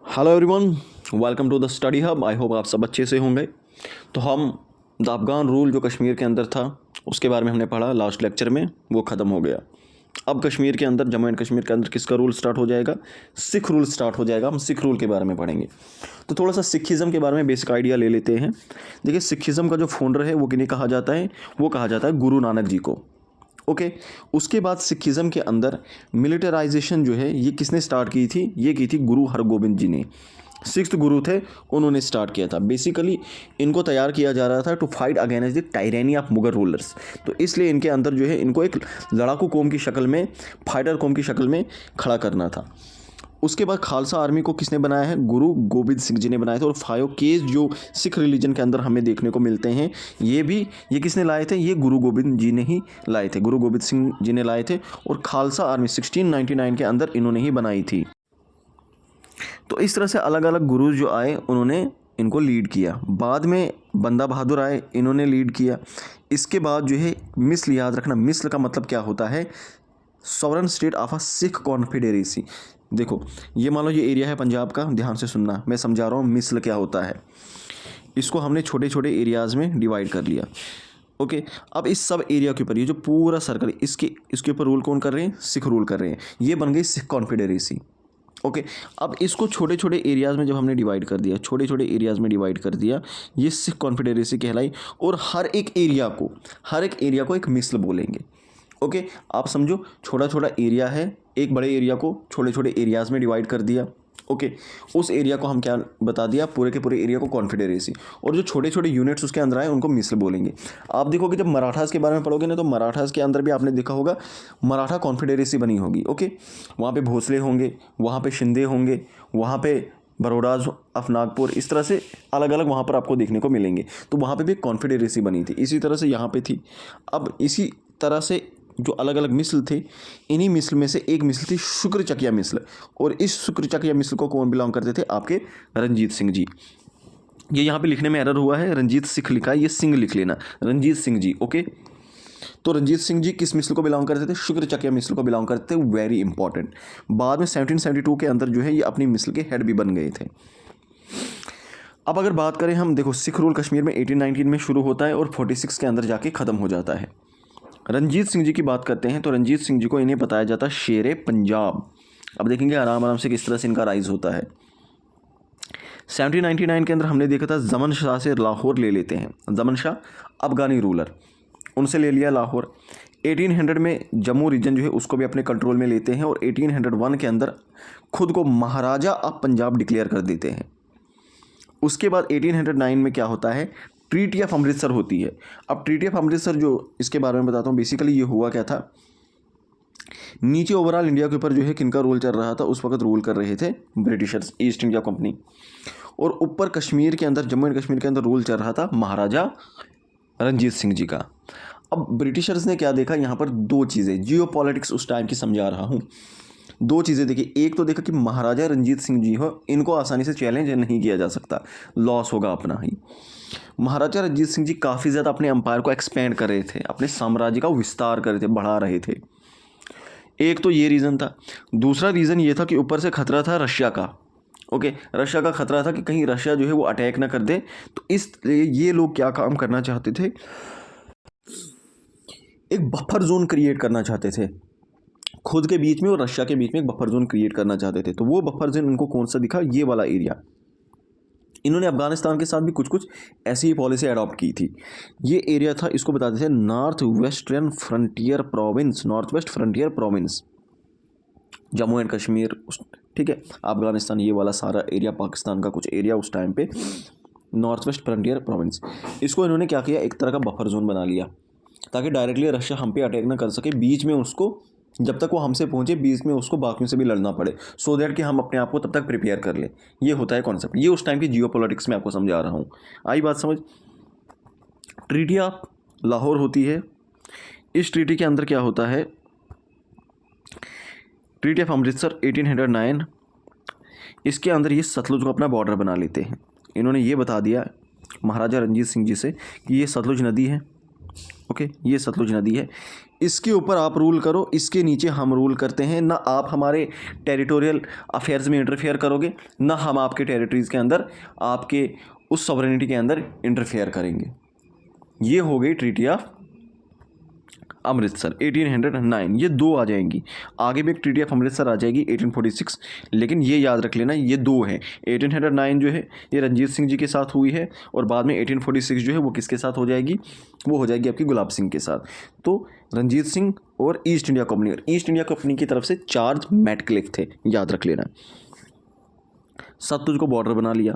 Hello everyone, welcome to the study hub. I hope आप सब अच्छे से होंगे। तो हम द अफगान रूल जो कश्मीर के अंदर था उसके बारे में हमने पढ़ा लास्ट लेक्चर में, वो ख़त्म हो गया। अब कश्मीर के अंदर, जम्मू एंड कश्मीर के अंदर किसका रूल स्टार्ट हो जाएगा? सिख रूल स्टार्ट हो जाएगा। हम सिख रूल के बारे में पढ़ेंगे। तो थोड़ा सा सिखिज़म के बारे में बेसिक आइडिया ले लेते हैं। देखिए, सिखिज़म का जो फाउंडर है वो किन्हें कहा जाता है? वो कहा जाता है गुरु नानक जी को। ओके। उसके बाद सिखिज़म के अंदर मिलिटराइजेशन जो है ये किसने स्टार्ट की थी? ये की थी गुरु हरगोबिंद जी ने। सिक्स्थ गुरु थे, उन्होंने स्टार्ट किया था। बेसिकली इनको तैयार किया जा रहा था to fight against the tyranny of Mughal rulers. तो इसलिए इनके अंदर जो है इनको एक लड़ाकू कौम की शक्ल में, फाइटर कौम की शक्ल में खड़ा करना था। उसके बाद खालसा आर्मी को किसने बनाया है? गुरु गोबिंद सिंह जी ने बनाया था। और 5 केस जो सिख रिलीजन के अंदर हमें देखने को मिलते हैं, ये किसने लाए थे? ये गुरु गोबिंद जी ने ही लाए थे, गुरु गोबिंद सिंह जी ने लाए थे। और खालसा आर्मी 1699 के अंदर इन्होंने ही बनाई थी। तो इस तरह से अलग अलग गुरु जो आए उन्होंने इनको लीड किया। बाद में बंदा बहादुर आए, इन्होंने लीड किया। इसके बाद जो है मिस्र, याद रखना मिस्र का मतलब क्या होता है? Sovereign state of a Sikh confederacy. देखो, ये मान लो ये एरिया है पंजाब का, ध्यान से सुनना, मैं समझा रहा हूँ मिस्र क्या होता है। इसको हमने छोटे छोटे एरियाज़ में डिवाइड कर लिया। ओके। अब इस सब एरिया के ऊपर ये जो पूरा सर्कल, इसके ऊपर रूल कौन कर रहे हैं? सिख रूल कर रहे हैं। ये बन गई सिख कॉन्फेडरेसी। ओके। अब इसको छोटे छोटे एरियाज़ में जब हमने डिवाइड कर दिया, छोटे छोटे एरियाज़ में डिवाइड कर दिया, ये सिख कॉन्फेडरेसी कहलाई। और हर एक एरिया को एक मिस्र बोलेंगे। ओके। आप समझो, छोटा छोटा एरिया है, एक बड़े एरिया को छोटे छोटे एरियाज़ में डिवाइड कर दिया। ओके। उस एरिया को हम क्या बता दिया? पूरे के पूरे एरिया को कॉन्फेडरेसी। और जो छोटे छोटे यूनिट्स उसके अंदर आए उनको मिस्र बोलेंगे। आप देखोगे जब मराठास के बारे में पढ़ोगे ना, तो मराठास के अंदर भी आपने देखा होगा मराठा कॉन्फेडरेसी बनी होगी। ओके। वहाँ पे भोसले होंगे, वहाँ पे शिंदे होंगे, वहाँ पे बड़ौदाज ऑफ नागपुर, इस तरह से अलग अलग वहाँ पर आपको देखने को मिलेंगे। तो वहाँ पे भी एक कॉन्फेडरेसी बनी थी। इसी तरह से यहाँ पे थी। अब इसी तरह से जो अलग अलग मिस्र थे, इन्हीं मिस्र में से एक मिस्र थी शुक्रचकिया मिस्र। और इस शुक्रचकिया मिस्र को कौन बिलोंग करते थे? आपके रंजीत सिंह जी। ये यहाँ पे लिखने में एरर हुआ है, रंजीत सिख लिखा है, ये सिंह लिख लेना, रंजीत सिंह जी। ओके। तो रंजीत सिंह जी किस मिस्र को बिलोंग करते थे? शुक्रचकिया मिस्र को बिलोंग करते थे। Very important. बाद में 1772 के अंदर जो है ये अपनी मिस्र के हेड भी बन गए थे। अब अगर बात करें हम, देखो सिख रूल कश्मीर में 1819 में शुरू होता है और 46 के अंदर जाके ख़त्म हो जाता है। रंजीत सिंह जी की बात करते हैं तो रंजीत सिंह जी को इन्हें बताया जाता है शेरे पंजाब। अब देखेंगे आराम आराम से किस तरह से इनका राइज होता है। 1799 के अंदर हमने देखा था जमन शाह से लाहौर ले लेते हैं। जमन शाह अफगानी रूलर, उनसे ले लिया लाहौर। 1800 में जम्मू रीजन जो है उसको भी अपने कंट्रोल में लेते हैं। और 1801 के अंदर खुद को महाराजा ऑफ पंजाब डिक्लेयर कर देते हैं। उसके बाद 1809 में क्या होता है? ट्रीटी ऑफ अमृतसर होती है। अब ट्रीटी ऑफ अमृतसर जो, इसके बारे में बताता हूँ। बेसिकली ये हुआ क्या था, नीचे ओवरऑल इंडिया के ऊपर जो है किनका रूल चल रहा था? उस वक्त रूल कर रहे थे ब्रिटिशर्स, ईस्ट इंडिया कंपनी। और ऊपर कश्मीर के अंदर, जम्मू एंड कश्मीर के अंदर रूल चल रहा था महाराजा रंजीत सिंह जी का। अब ब्रिटिशर्स ने क्या देखा यहाँ पर? दो चीज़ें, जियो पॉलिटिक्स उस टाइम की समझा रहा हूँ। दो चीज़ें देखी। एक तो देखा कि महाराजा रंजीत सिंह जी हो, इनको आसानी से चैलेंज नहीं किया जा सकता, लॉस होगा अपना ही। महाराजा रंजीत सिंह जी काफ़ी ज़्यादा अपने एम्पायर को एक्सपेंड कर रहे थे, अपने साम्राज्य का विस्तार कर रहे थे, बढ़ा रहे थे। एक तो ये रीज़न था। दूसरा रीज़न ये था कि ऊपर से खतरा था रशिया का। ओके। रशिया का खतरा था कि कहीं रशिया जो है वो अटैक ना कर दे। तो इसलिए ये लोग क्या काम करना चाहते थे? एक बफर जोन क्रिएट करना चाहते थे, खुद के बीच में और रशिया के बीच में एक बफर जोन क्रिएट करना चाहते थे। तो वो बफर जोन उनको कौन सा दिखा? ये वाला एरिया। इन्होंने अफगानिस्तान के साथ भी कुछ कुछ ऐसी ही पॉलिसी अडॉप्ट की थी। ये एरिया था, इसको बताते थे north western frontier province, north west frontier province, Jammu and Kashmir. ठीक है, अफगानिस्तान ये वाला सारा एरिया, पाकिस्तान का कुछ एरिया उस टाइम पे नॉर्थ वेस्ट फ्रंटियर प्रोविंस। इसको इन्होंने क्या किया? एक तरह का बफर जोन बना लिया, ताकि डायरेक्टली रशिया हम पे अटैक ना कर सके। बीच में उसको, जब तक वो हमसे पहुंचे, बीच में उसको बाकियों से भी लड़ना पड़े, सो दैट कि हम अपने आप को तब तक प्रिपेयर कर ले। ये होता है कॉन्सेप्ट। ये उस टाइम की जियो पॉलिटिक्स में आपको समझा रहा हूँ। आई बात समझ? ट्रीटी ऑफ लाहौर होती है। इस ट्रीटी के अंदर क्या होता है? ट्रीटी ऑफ अमृतसर 1809, इसके अंदर ये सतलुज को अपना बॉर्डर बना लेते हैं। इन्होंने ये बता दिया महाराजा रंजीत सिंह जी से कि ये सतलुज नदी है, ओके, ये सतलुज नदी है, इसके ऊपर आप रूल करो, इसके नीचे हम रूल करते हैं। ना आप हमारे टेरिटोरियल अफेयर्स में इंटरफेयर करोगे, ना हम आपके टेरिटरीज़ के अंदर, आपके उस सॉवरेनिटी के अंदर इंटरफेयर करेंगे। ये हो गई ट्रीटी ऑफ अमृतसर 1809। ये दो आ जाएंगी, आगे भी एक ट्रीटी ऑफ अमृतसर आ जाएगी 1846, लेकिन ये याद रख लेना ये दो हैं। 1809 जो है ये रंजीत सिंह जी के साथ हुई है, और बाद में 1846 जो है वो किसके साथ हो जाएगी, वो हो जाएगी आपकी गुलाब सिंह के साथ। तो रंजीत सिंह और ईस्ट इंडिया कंपनी, और ईस्ट इंडिया कंपनी की तरफ से चार्ज मैटक्लिफ थे, याद रख लेना। सतलुज को बॉर्डर बना लिया।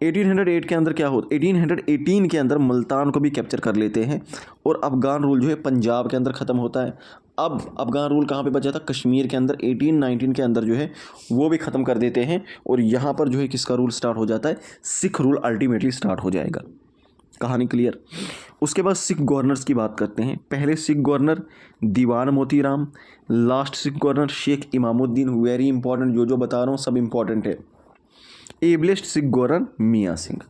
1808 के अंदर क्या हो, 1818 के अंदर मुल्तान को भी कैप्चर कर लेते हैं, और अफगान रूल जो है पंजाब के अंदर ख़त्म होता है। अब अफगान रूल कहाँ पे बचा था, कश्मीर के अंदर 1819 के अंदर जो है वो भी ख़त्म कर देते हैं, और यहाँ पर जो है किसका रूल स्टार्ट हो जाता है, सिख रूल अल्टीमेटली स्टार्ट हो जाएगा। कहानी क्लियर। उसके बाद सिख गवर्नर्स की बात करते हैं। पहले सिख गवर्नर दीवान मोतीराम, लास्ट सिख governor Sheikh Imamuddin. Very important, जो बता रहा हूँ सब इंपॉर्टेंट है। एबलेस्ट सिख गवर्नर मियाँ सिंह।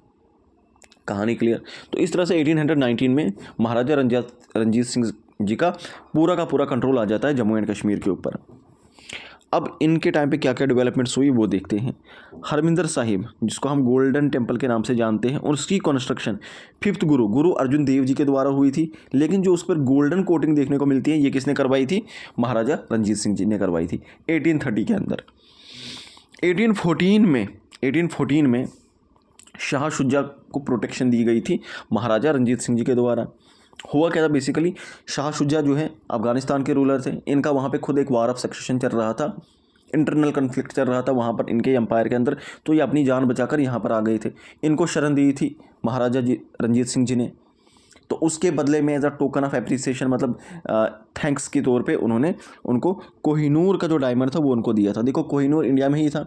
कहानी क्लियर। तो इस तरह से 1819 में महाराजा रंजीत सिंह जी का पूरा कंट्रोल आ जाता है जम्मू एंड कश्मीर के ऊपर। अब इनके टाइम पे क्या क्या डेवलपमेंट्स हुई वो देखते हैं। हरमिंदर साहिब, जिसको हम गोल्डन टेम्पल के नाम से जानते हैं, और उसकी कंस्ट्रक्शन फिफ्थ गुरु अर्जुन देव जी के द्वारा हुई थी, लेकिन जो उस पर गोल्डन कोटिंग देखने को मिलती है ये किसने करवाई थी, महाराजा रंजीत सिंह जी ने करवाई थी 1830 के अंदर। 1814 में शाह शुजा को प्रोटेक्शन दी गई थी महाराजा रंजीत सिंह जी के द्वारा। हुआ क्या था बेसिकली, शाह शुजा जो है अफगानिस्तान के रूलर थे, इनका वहाँ पे खुद एक वार ऑफ सक्सेशन चल रहा था, इंटरनल कन्फ्लिक्ट चल रहा था वहाँ पर इनके एम्पायर के अंदर, तो ये अपनी जान बचाकर यहाँ पर आ गए थे। इनको शरण दी थी महाराजा जी रंजीत सिंह जी ने, तो उसके बदले में as a token of appreciation, मतलब थैंक्स के तौर पे उन्होंने उनको कोहिनूर का जो डायमंड था वो उनको दिया था। देखो कोहिनूर इंडिया में ही था,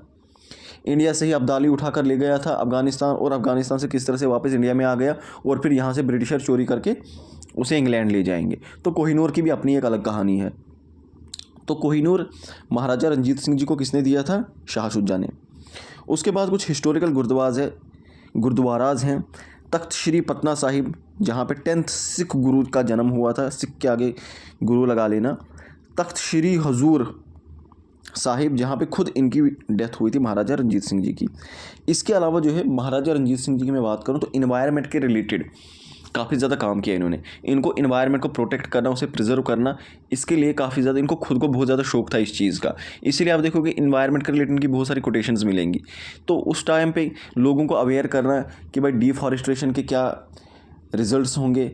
इंडिया से ही अब्दाली उठाकर ले गया था अफगानिस्तान, और अफगानिस्तान से किस तरह से वापस इंडिया में आ गया, और फिर यहाँ से ब्रिटिशर चोरी करके उसे इंग्लैंड ले जाएंगे। तो कोहिनूर की भी अपनी एक अलग कहानी है। तो कोहिनूर महाराजा रंजीत सिंह जी को किसने दिया था, शाह शुजा ने। उसके बाद कुछ हिस्टोरिकल गुरुद्वाराज हैं। तख्त श्री पटना साहिब, जहाँ पे 10th सिख गुरु का जन्म हुआ था, सिख के आगे गुरु लगा लेना। तख्त श्री हजूर साहिब, जहाँ पे खुद इनकी डेथ हुई थी महाराजा रंजीत सिंह जी की। इसके अलावा जो है महाराजा रंजीत सिंह जी की मैं बात करूँ तो इन्वायरमेंट के रिलेटेड काफ़ी ज़्यादा काम किया इन्होंने। इनको इन्वायरमेंट को प्रोटेक्ट करना, उसे प्रिजर्व करना, इसके लिए काफ़ी ज़्यादा इनको खुद को बहुत ज़्यादा शौक था इस चीज़ का। इसीलिए आप देखोगे इन्वायरमेंट के रिलेटेड इनकी बहुत सारी कोटेशंस मिलेंगी। तो उस टाइम पे लोगों को अवेयर करना कि भाई डिफॉरेस्टेशन के क्या रिजल्ट्स होंगे,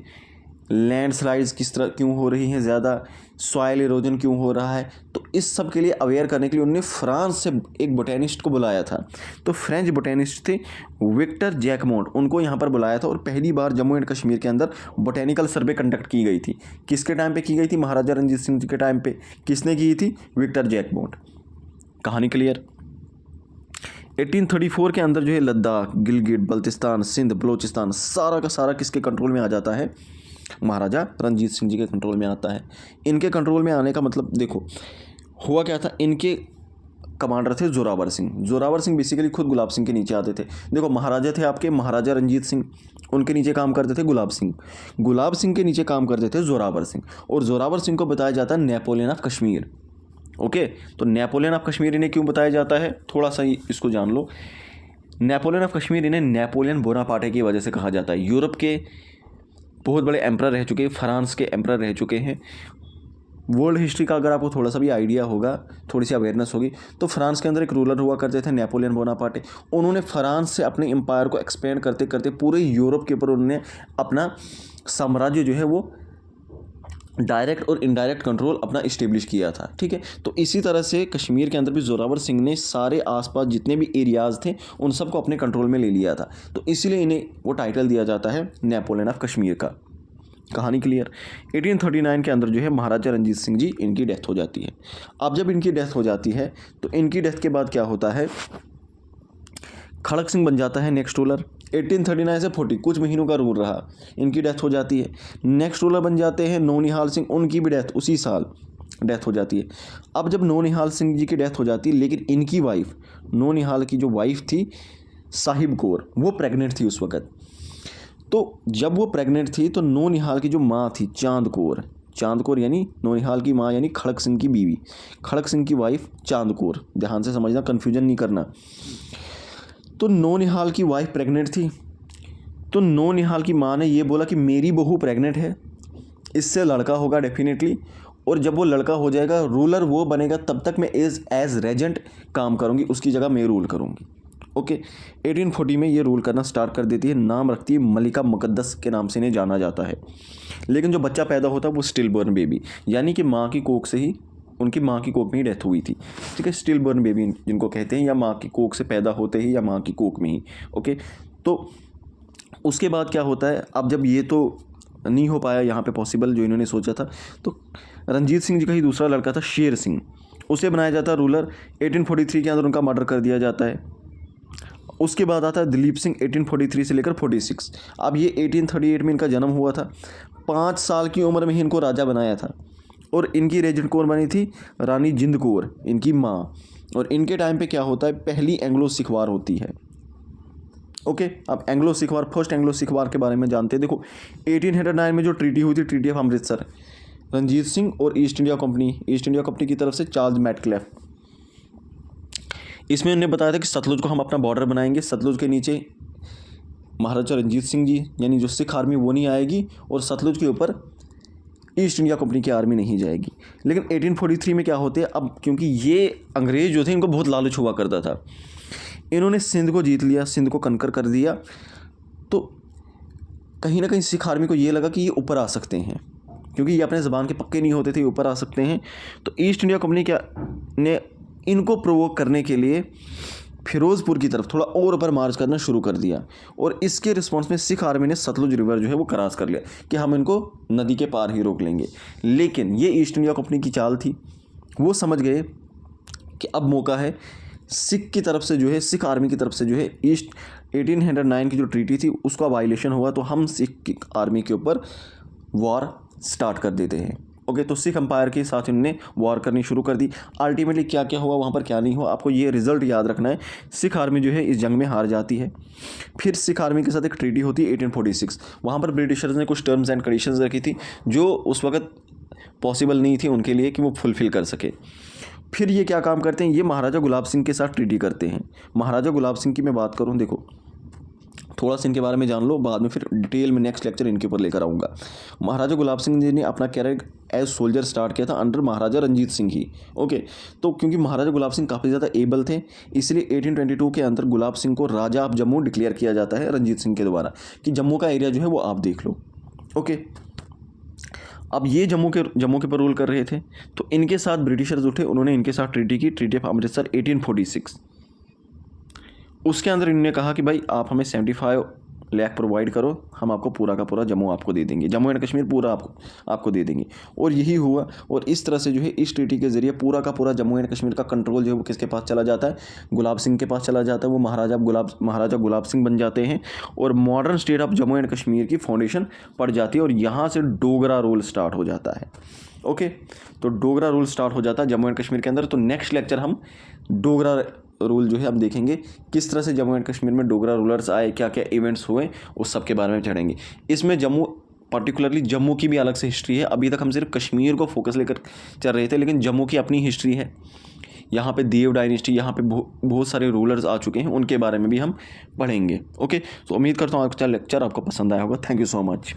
लैंडस्लाइड्स किस तरह क्यों हो रही हैं ज़्यादा, सॉइल इरोजन क्यों हो रहा है, तो इस सब के लिए अवेयर करने के लिए उन्होंने फ्रांस से एक बोटेनिस्ट को बुलाया था। तो फ्रेंच बोटेनिस्ट थे विक्टर जैकमोंट, उनको यहाँ पर बुलाया था, और पहली बार जम्मू एंड कश्मीर के अंदर बोटेनिकल सर्वे कंडक्ट की गई थी। किसके टाइम पे की गई थी, महाराजा रंजीत सिंह जी के टाइम पे। किसने की थी, विक्टर जैकमोंट। कहानी क्लियर। 1834 के अंदर जो है लद्दाख, गिलगिट, बल्तिस्तान, सिंध, बलोचिस्तान सारा का सारा किसके कंट्रोल में आ जाता है, महाराजा रंजीत सिंह जी के कंट्रोल में आता है। इनके कंट्रोल में आने का मतलब देखो हुआ क्या था, इनके कमांडर थे जोरावर सिंह। जोरावर सिंह बेसिकली खुद गुलाब सिंह के नीचे आते थे। देखो महाराजा थे आपके महाराजा रंजीत सिंह, उनके नीचे काम करते थे गुलाब सिंह, गुलाब सिंह के नीचे काम करते थे जोरावर सिंह, और जोरावर सिंह को बताया जाता है नेपोलियन ऑफ कश्मीर। ओके, तो नेपोलियन ऑफ कश्मीर इन्हें क्यों बताया जाता है, थोड़ा सा इसको जान लो। नेपोलियन ऑफ कश्मीर इन्हें नेपोलियन बोनापार्टे की वजह से कहा जाता है। यूरोप के बहुत बड़े एम्परर रह चुके हैं, फ्रांस के एम्परर रह चुके हैं। वर्ल्ड हिस्ट्री का अगर आपको थोड़ा सा भी आइडिया होगा, थोड़ी सी अवेयरनेस होगी, तो फ्रांस के अंदर एक रूलर हुआ करते थे नेपोलियन बोनापार्टे। उन्होंने फ्रांस से अपने एम्पायर को एक्सपेंड करते करते पूरे यूरोप के ऊपर उन्होंने अपना साम्राज्य जो है वो डायरेक्ट और इनडायरेक्ट कंट्रोल अपना इस्टेब्लिश किया था। ठीक है, तो इसी तरह से कश्मीर के अंदर भी जोरावर सिंह ने सारे आसपास जितने भी एरियाज़ थे उन सबको अपने कंट्रोल में ले लिया था। तो इसीलिए इन्हें वो टाइटल दिया जाता है नेपोलियन ऑफ कश्मीर का। कहानी क्लियर। 1839 के अंदर जो है महाराजा रंजीत सिंह जी इनकी डेथ हो जाती है। अब जब इनकी डेथ हो जाती है तो इनकी डेथ के बाद क्या होता है, खड़क सिंह बन जाता है नेक्स्ट रूलर। 1839 से 40 कुछ महीनों का रूल रहा, इनकी डेथ हो जाती है। नेक्स्ट रूलर बन जाते हैं नौनिहाल सिंह, उनकी भी डेथ उसी साल डेथ हो जाती है। अब जब नौनिहाल सिंह जी की डेथ हो जाती है, लेकिन इनकी वाइफ, नौनिहाल की जो वाइफ थी साहिब कौर, वो प्रेग्नेंट थी उस वक्त। तो जब वो प्रेग्नेंट थी तो नौनिहाल की जो माँ थी चांद कौर यानी नौनिहाल की माँ यानी खड़क सिंह की बीवी, खड़क सिंह की वाइफ चांद कौर, ध्यान से समझना, कन्फ्यूजन नहीं करना। तो नौनिहाल की वाइफ प्रेग्नेंट थी, तो नौनिहाल की माँ ने ये बोला कि मेरी बहू प्रेग्नेंट है, इससे लड़का होगा डेफिनेटली, और जब वो लड़का हो जाएगा रूलर वो बनेगा, तब तक मैं एज रेजेंट काम करूँगी, उसकी जगह मैं रूल करूँगी। ओके, 1840 में ये रूल करना स्टार्ट कर देती है। नाम रखती है मलिका मुकद्दस के नाम से इन्हें जाना जाता है। लेकिन जो बच्चा पैदा होता है वो स्टिल बॉर्न बेबी, यानी कि माँ की कोख से ही, उनकी माँ की कोख में ही डेथ हुई थी। ठीक है, स्टिल बॉर्न बेबी जिनको कहते हैं, या माँ की कोख से पैदा होते ही या माँ की कोख में ही। ओके, तो उसके बाद क्या होता है, अब जब ये तो नहीं हो पाया यहाँ पे पॉसिबल जो इन्होंने सोचा था, तो रंजीत सिंह जी का ही दूसरा लड़का था शेर सिंह, उसे बनाया जाता है रूलर। 1843 के अंदर उनका मर्डर कर दिया जाता है। उसके बाद आता है दिलीप सिंह 1843 से लेकर 46। अब ये 1838 में इनका जन्म हुआ था। 5 साल की उम्र में ही इनको राजा बनाया था, और इनकी रेजेंट कौन बनी थी, रानी जिंद कौर, इनकी माँ। और इनके टाइम पे क्या होता है, पहली एंग्लो सिख वार होती है। ओके, अब एंग्लो सिख वार, फर्स्ट एंग्लो सिख वार के बारे में जानते हैं। देखो 1809 में जो ट्रीटी हुई थी, ट्रीटी ऑफ अमृतसर, रंजीत सिंह और ईस्ट इंडिया कंपनी की तरफ से चार्ल्स मैटक्लेफ, इसमें उन्होंने बताया था कि सतलुज को हम अपना बॉर्डर बनाएंगे, सतलुज के नीचे महाराजा रंजीत सिंह जी यानी जो सिख आर्मी वो नहीं आएगी, और सतलुज के ऊपर ईस्ट इंडिया कंपनी की आर्मी नहीं जाएगी। लेकिन 1843 में क्या होते हैं, अब क्योंकि ये अंग्रेज़ जो थे इनको बहुत लालच हुआ करता था, इन्होंने सिंध को जीत लिया, सिंध को कनकर कर दिया, तो कहीं ना कहीं सिख आर्मी को ये लगा कि ये ऊपर आ सकते हैं, क्योंकि ये अपने ज़बान के पक्के नहीं होते थे, ऊपर आ सकते हैं। तो ईस्ट इंडिया कंपनी क्या ने इनको प्रोवोक करने के लिए फिरोज़पुर की तरफ थोड़ा और ऊपर मार्च करना शुरू कर दिया, और इसके रिस्पॉन्स में सिख आर्मी ने सतलुज रिवर जो है वो क्रॉस कर लिया कि हम इनको नदी के पार ही रोक लेंगे। लेकिन ये ईस्ट इंडिया कंपनी की चाल थी, वो समझ गए कि अब मौका है सिख की तरफ से जो है, सिख आर्मी की तरफ से जो है, ईस्ट 1809 की जो ट्रीटी थी उसका वायलेशन हुआ, तो हम सिख आर्मी के ऊपर वॉर स्टार्ट कर देते हैं। ओके, तो सिख अंपायर के साथ इन्होंने वॉर करनी शुरू कर दी। अल्टीमेटली क्या क्या हुआ वहाँ पर, क्या नहीं हुआ, आपको ये रिजल्ट याद रखना है। सिख आर्मी जो है इस जंग में हार जाती है। फिर सिख आर्मी के साथ एक ट्रीटी होती है 1846, वहाँ पर ब्रिटिशर्स ने कुछ टर्म्स एंड कंडीशंस रखी थी जो उस वक्त पॉसिबल नहीं थी उनके लिए कि वो फुलफ़िल कर सके। फिर ये क्या काम करते हैं, ये महाराजा गुलाब सिंह के साथ ट्रीटी करते हैं। महाराजा गुलाब सिंह की मैं बात करूँ, देखो थोड़ा सा इनके बारे में जान लो, बाद में फिर डिटेल में नेक्स्ट लेक्चर इनके ऊपर लेकर आऊँगा। महाराजा गुलाब सिंह जी ने अपना कैरियर एज सोल्जर स्टार्ट किया था अंडर महाराजा रंजीत सिंह ही। ओके, तो क्योंकि महाराजा गुलाब सिंह काफ़ी ज़्यादा एबल थे, इसलिए 1822 के अंदर गुलाब सिंह को राजा ऑफ जम्मू डिक्लेयर किया जाता है रंजीत सिंह के द्वारा, कि जम्मू का एरिया जो है वो आप देख लो। ओके, अब ये जम्मू के पर रूल कर रहे थे, तो इनके साथ ब्रिटिशर्स उठे, उन्होंने इनके साथ ट्रीटी की, ट्रीटी ऑफ अमृतसर 1846। उसके अंदर इन्होंने कहा कि भाई आप हमें 75 लाख प्रोवाइड करो, हम आपको पूरा का पूरा जम्मू आपको दे देंगे, जम्मू एंड कश्मीर पूरा आपको दे देंगे। और यही हुआ, और इस तरह से जो है इस ट्रीटी के ज़रिए पूरा का पूरा जम्मू एंड कश्मीर का कंट्रोल जो है वो किसके पास चला जाता है, गुलाब सिंह के पास चला जाता है। वो महाराजा गुलाब सिंह बन जाते हैं, और modern state of Jammu and Kashmir की फाउंडेशन पड़ जाती है, और यहाँ से डोगरा रूल स्टार्ट हो जाता है। ओके, तो डोगरा रूल स्टार्ट हो जाता है जम्मू एंड कश्मीर के अंदर। तो नेक्स्ट लेक्चर हम डोगरा रूल जो है हम देखेंगे, किस तरह से जम्मू एंड कश्मीर में डोगरा रूलर्स आए, क्या क्या इवेंट्स हुए, उस सब के बारे में चढ़ेंगे। इसमें पर्टिकुलरली जम्मू की भी अलग से हिस्ट्री है। अभी तक हम सिर्फ कश्मीर को फोकस लेकर चल रहे थे, लेकिन जम्मू की अपनी हिस्ट्री है। यहाँ पे देव डायनेस्टी, यहाँ पे बहुत सारे रूलर्स आ चुके हैं, उनके बारे में भी हम पढ़ेंगे। ओके, तो उम्मीद करता हूँ आज का लेक्चर आपको पसंद आया होगा। Thank you so much.